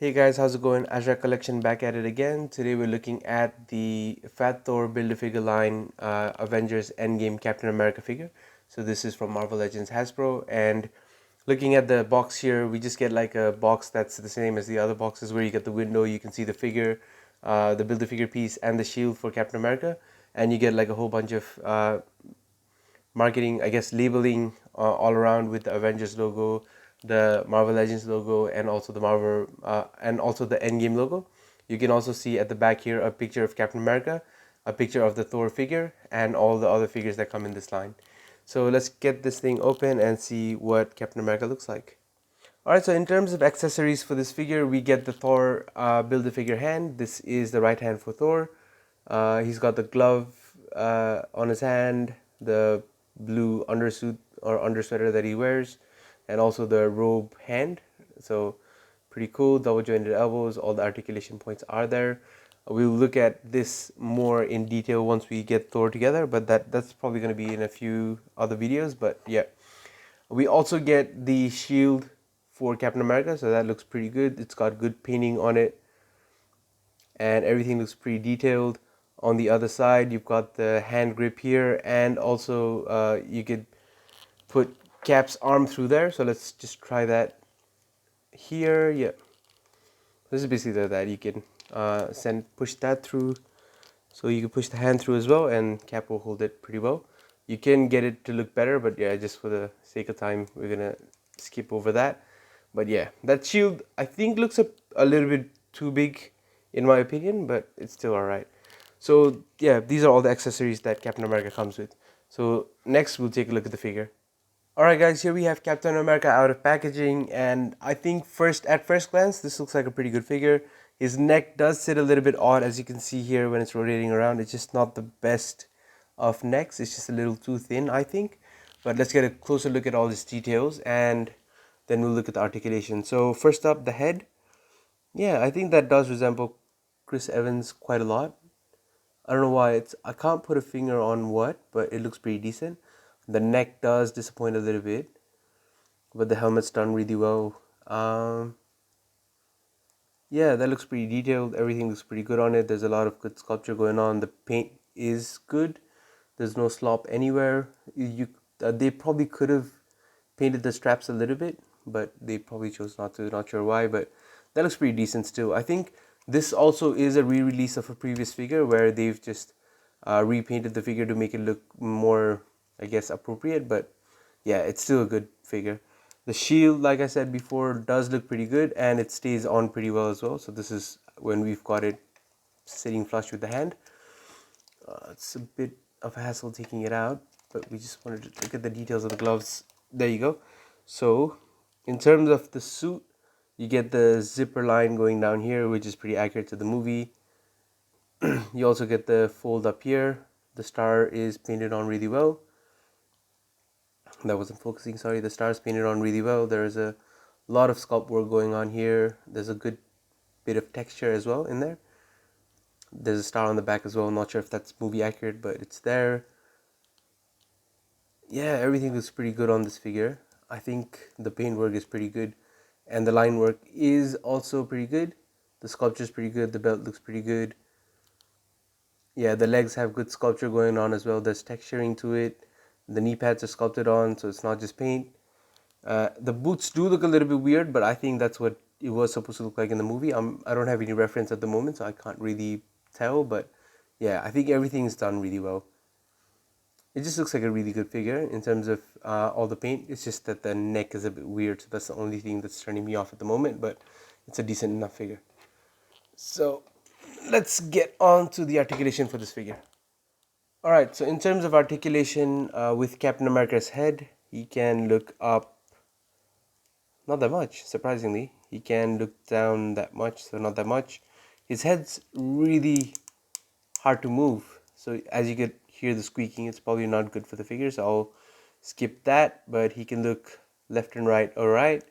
Hey guys, how's it going? Articulation back at it again. Today we're looking at the Fat Thor Build-A-Figure line Avengers Endgame Captain America figure. So this is from Marvel Legends Hasbro, and looking at the box here, we just get like a box that's the same as the other boxes where you get the window, you can see the figure, the Build-A-Figure piece and the shield for Captain America, and you get like a whole bunch of marketing, I guess, labeling all around with the Avengers logo, the Marvel Legends logo, and also the Endgame logo. You can also see at the back here a picture of Captain America, a picture of the Thor figure, and all the other figures that come in this line. So let's get this thing open and see what Captain America looks like. Alright, so in terms of accessories for this figure, we get the Thor Build-A-Figure hand. This is the right hand for Thor. He's got the glove on his hand, the blue undersuit or undersweater that he wears, and also the robe hand. So pretty cool. Double jointed elbows. All the articulation points are there. We'll look at this more in detail once we get Thor together, but that's probably going to be in a few other videos. But yeah, we also get the shield for Captain America, so that looks pretty good. It's got good painting on it, and everything looks pretty detailed. On the other side, you've got the hand grip here, and also you could put Cap's arm through there. So let's just try that here. Yeah, this is basically that you can push that through, so you can push the hand through as well, and Cap will hold it pretty well. You can get it to look better, but yeah, just for the sake of time, we're gonna skip over that. But yeah, that shield I think looks a little bit too big in my opinion, but it's still alright. So yeah, these are all the accessories that Captain America comes with. So next we'll take a look at the figure. Alright guys, here we have Captain America out of packaging, and I think at first glance this looks like a pretty good figure. His neck does sit a little bit odd, as you can see here when it's rotating around. It's just not the best of necks. It's just a little too thin, I think. But let's get a closer look at all these details, and then we'll look at the articulation. So first up, the head. Yeah, I think that does resemble Chris Evans quite a lot. I don't know why. I can't put a finger on what, but it looks pretty decent. The neck does disappoint a little bit, but the helmet's done really well. Yeah, that looks pretty detailed. Everything looks pretty good on it. There's a lot of good sculpture going on. The paint is good. There's no slop anywhere. They probably could have painted the straps a little bit, but they probably chose not to. Not sure why, but that looks pretty decent still. I think this also is a re-release of a previous figure where they've just repainted the figure to make it look more, I guess, appropriate. But yeah, it's still a good figure. The shield, like I said before, does look pretty good, and it stays on pretty well as well. So this is when we've got it sitting flush with the hand. It's a bit of a hassle taking it out, but we just wanted to look at the details of the gloves. There you go. So in terms of the suit, you get the zipper line going down here, which is pretty accurate to the movie. You also get the fold up here. The star is painted on really well. That wasn't focusing, sorry. The star is painted on really well. There's a lot of sculpt work going on here. There's a good bit of texture as well in there. There's a star on the back as well. I'm not sure if that's movie accurate, but it's there. Yeah, everything looks pretty good on this figure. I think the paint work is pretty good, and the line work is also pretty good. The sculpture is pretty good. The belt looks pretty good. Yeah, the legs have good sculpture going on as well. There's texturing to it. The knee pads are sculpted on, so it's not just paint. The boots do look a little bit weird, but I think that's what it was supposed to look like in the movie. I don't have any reference at the moment, so I can't really tell. But yeah, I think everything's done really well. It just looks like a really good figure in terms of all the paint. It's just that the neck is a bit weird, so that's the only thing that's turning me off at the moment. But it's a decent enough figure. So let's get on to the articulation for this figure. Alright, so in terms of articulation with Captain America's head, he can look up not that much, surprisingly. He can look down that much, so not that much. His head's really hard to move, so as you could hear the squeaking, it's probably not good for the figure, so I'll skip that. But he can look left and right alright.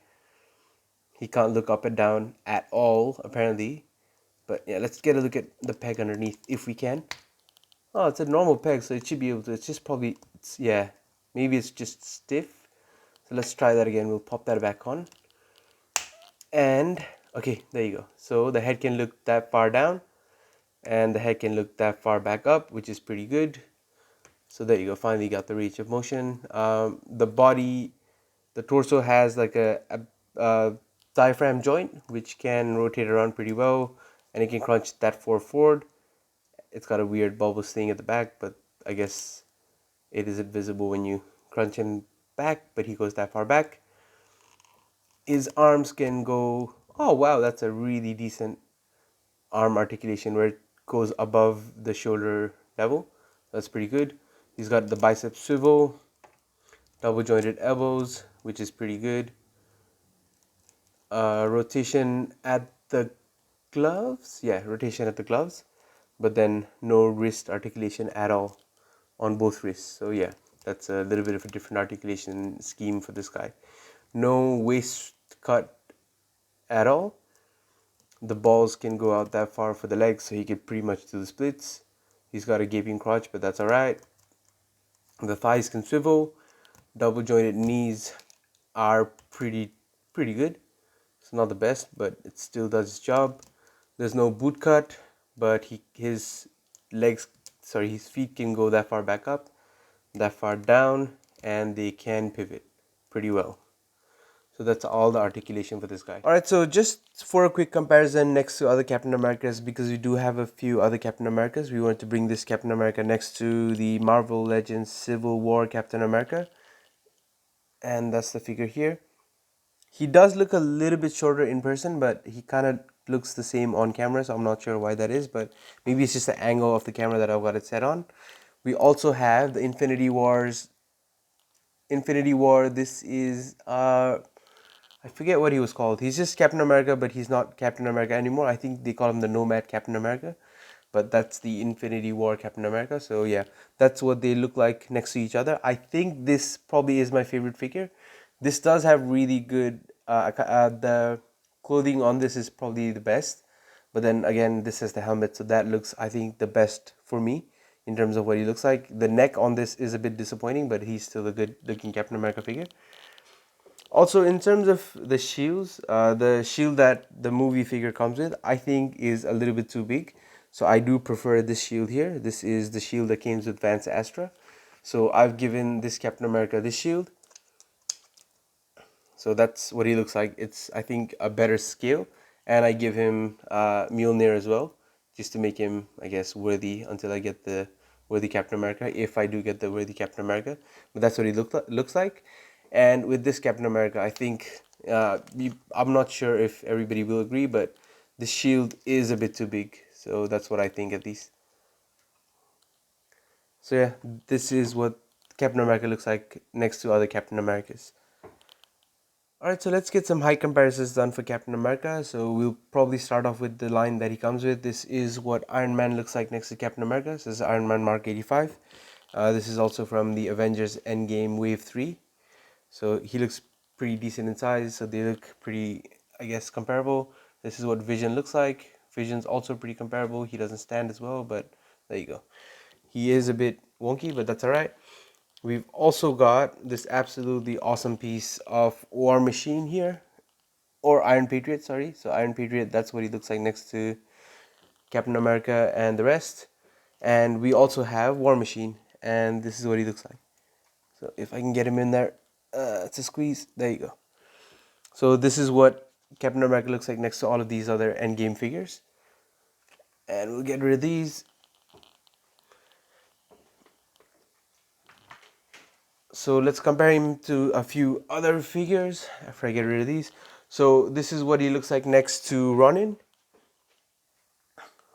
He can't look up and down at all, apparently. But yeah, let's get a look at the peg underneath if we can. Oh, it's a normal peg, so it should be able to. It's just probably, yeah, maybe it's just stiff. So let's try that again. We'll pop that back on. And Okay, there you go. So the head can look that far down, and the head can look that far back up, which is pretty good. So there you go. Finally got the range of motion. The body, the torso has like a diaphragm joint, which can rotate around pretty well, and it can crunch that forward. It's got a weird bulbous thing at the back, but I guess it isn't visible when you crunch him back, but he goes that far back. His arms can go, oh wow, that's a really decent arm articulation where it goes above the shoulder level. That's pretty good. He's got the bicep swivel, double jointed elbows, which is pretty good. Rotation at the gloves. Yeah, rotation at the gloves, but then no wrist articulation at all on both wrists. So yeah, that's a little bit of a different articulation scheme for this guy. No waist cut at all. The balls can go out that far for the legs, so he could pretty much do the splits. He's got a gaping crotch, but that's alright. The thighs can swivel. Double jointed knees are pretty good. It's not the best, but it still does its job. There's no boot cut, but his legs, sorry, his feet can go that far back up, that far down, and they can pivot pretty well. So that's all the articulation for this guy. Alright, so just for a quick comparison next to other Captain Americas, because we do have a few other Captain Americas, we want to bring this Captain America next to the Marvel Legends Civil War Captain America. And that's the figure here. He does look a little bit shorter in person, but he kind of looks the same on camera, so I'm not sure why that is, but maybe it's just the angle of the camera that I've got it set on. We also have the Infinity War. This is I forget what he was called. He's just Captain America, but he's not Captain America anymore. I think they call him the Nomad Captain America, but that's the Infinity War Captain America. So yeah, that's what they look like next to each other. I think this probably is my favorite figure. This does have really good, the clothing on this is probably the best. But then again, this has the helmet, so that looks, I think, the best for me in terms of what he looks like. The neck on this is a bit disappointing, but he's still a good looking Captain America figure. Also, in terms of the shields, the shield that the movie figure comes with, I think is a little bit too big. So I do prefer this shield here. This is the shield that came with Vance Astra. So I've given this Captain America this shield. So that's what he looks like. It's, I think, a better scale. And I give him Mjolnir as well, just to make him, I guess, worthy until I get the worthy Captain America, if I do get the worthy Captain America. But that's what he looks like. And with this Captain America, I think, I'm not sure if everybody will agree, but the shield is a bit too big. So that's what I think at least. So yeah, this is what Captain America looks like next to other Captain Americas. Alright, so let's get some height comparisons done for Captain America. So we'll probably start off with the line that he comes with. This is what Iron Man looks like next to Captain America. This is Iron Man Mark 85. This is also from the Avengers Endgame Wave 3. So he looks pretty decent in size, so they look pretty, I guess, comparable. This is what Vision looks like. Vision's also pretty comparable. He doesn't stand as well, but there you go. He is a bit wonky, but that's alright. We've also got this absolutely awesome piece of War Machine here, or Iron Patriot, sorry. So Iron Patriot, that's what he looks like next to Captain America and the rest. And we also have War Machine, and this is what he looks like. So if I can get him in there, it's a squeeze. There you go. So this is what Captain America looks like next to all of these other Endgame figures. And we'll get rid of these. So let's compare him to a few other figures after I get rid of these. So this is what he looks like next to Ronin,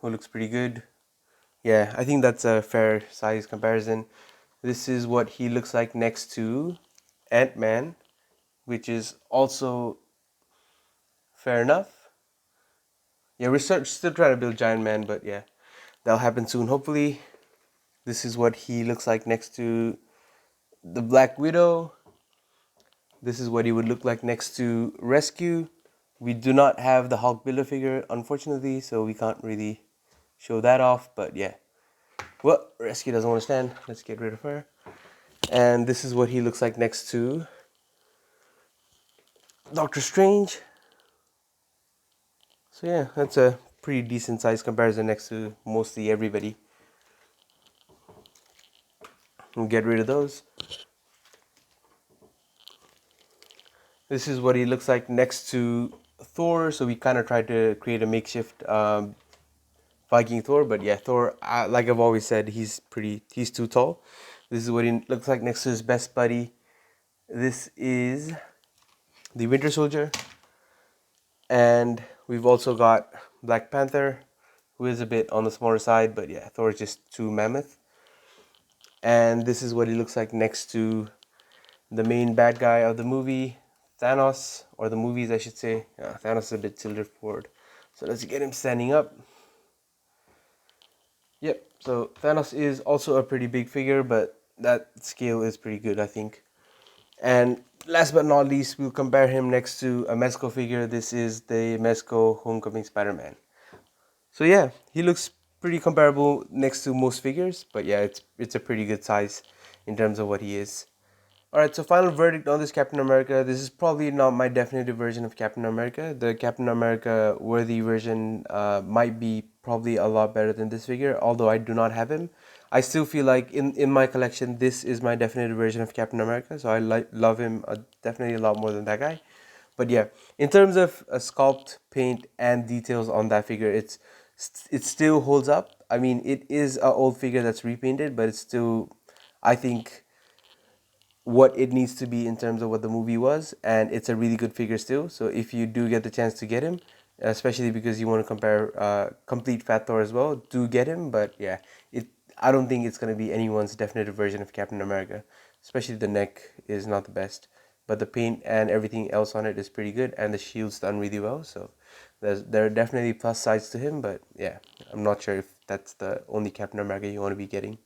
who looks pretty good. Yeah, I think that's a fair size comparison. This is what he looks like next to Ant-Man, which is also fair enough. Yeah, we're still trying to build Giant Man, but yeah, that'll happen soon, hopefully. This is what he looks like next to the Black Widow. This is what he would look like next to Rescue. We do not have the Hulk Builder figure, unfortunately, so we can't really show that off, but yeah. Well, Rescue doesn't want to stand. Let's get rid of her. And this is what he looks like next to Doctor Strange. So yeah, that's a pretty decent size comparison next to mostly everybody. We'll get rid of those. This is what he looks like next to Thor. So we kind of tried to create a makeshift Viking Thor, but yeah, Thor, like I've always said, he's too tall. This is what he looks like next to his best buddy. This is the Winter Soldier, and we've also got Black Panther, who is a bit on the smaller side, but yeah, Thor is just too mammoth. And this is what he looks like next to the main bad guy of the movie, Thanos, or the movies, I should say. Thanos is a bit tilted forward. So let's get him standing up. Yep, so Thanos is also a pretty big figure, but that scale is pretty good, I think. And last but not least, we'll compare him next to a Mezco figure. This is the Mezco Homecoming Spider-Man. So yeah, he looks pretty comparable next to most figures, but yeah, it's a pretty good size in terms of what he is. Alright, so final verdict on this Captain America. This is probably not my definitive version of Captain America. The Captain America worthy version might be probably a lot better than this figure, although I do not have him. I still feel like in my collection, this is my definitive version of Captain America, so I love him definitely a lot more than that guy. But yeah, in terms of sculpt, paint, and details on that figure, it still holds up. I mean, it is an old figure that's repainted, but it's still, I think, what it needs to be in terms of what the movie was, and it's a really good figure still. So if you do get the chance to get him, especially because you want to compare complete Fat Thor as well, do get him. But yeah, it I don't think it's gonna be anyone's definitive version of Captain America. Especially the neck is not the best, but the paint and everything else on it is pretty good, and the shield's done really well. So there are definitely plus sides to him, but yeah, I'm not sure if that's the only Captain America you want to be getting.